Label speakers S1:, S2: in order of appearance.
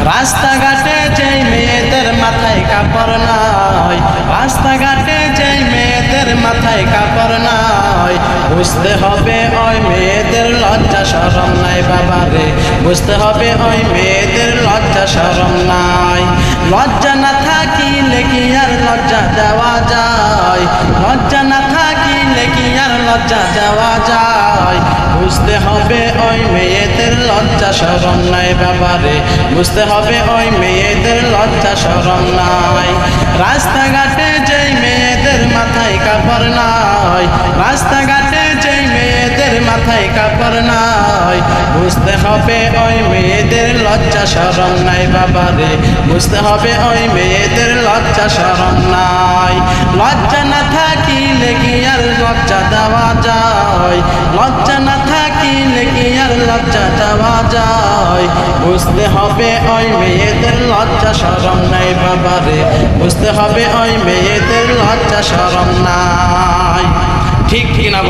S1: রাস্তাঘাটে যেই মেয়েদের মাথায় কাপড় নাই, রাস্তাঘাটে যেই মেয়েদের মাথায় কাপড় নাই, বুঝতে হবে ওই মেয়েদের লজ্জা শরম নাই বাবারে, বুঝতে হবে ওই মেয়েদের লজ্জা শরম নাই। লজ্জা না থাকিলে কি আর লজ্জা দেওয়া যায়, লজ্জা না থাকিলে কি আর লজ্জা দেওয়া যায়। বুঝতে হবে ওই মেয়েদের লজ্জা শরম নাই বাবারে, বুঝতে হবে ওই মেয়েদের লজ্জা শরম নাই। রাস্তাঘাটে যেই মেয়েদের মাথায় কাপড় নাই, রাস্তাঘাটে যেই মেয়েদের মাথায় কাপড় নাই, বুঝতে হবে ওই মেয়েদের লজ্জা শরম নাই বাবারে, বুঝতে হবে ওই মেয়েদের লজ্জা শরম নাই। লজ্জা না থাকিলে কি আর লজ্জা দেওয়া যায়, লজ্জা না থাকিলে কি আর লজ্জা দেওয়া যায়। বুঝতে হবে ওই মেয়েদের লজ্জা শরম নাই বাবারে, বুঝতে হবে ওই মেয়েদের লজ্জা শরম নাই। ঠিক কিনা বল?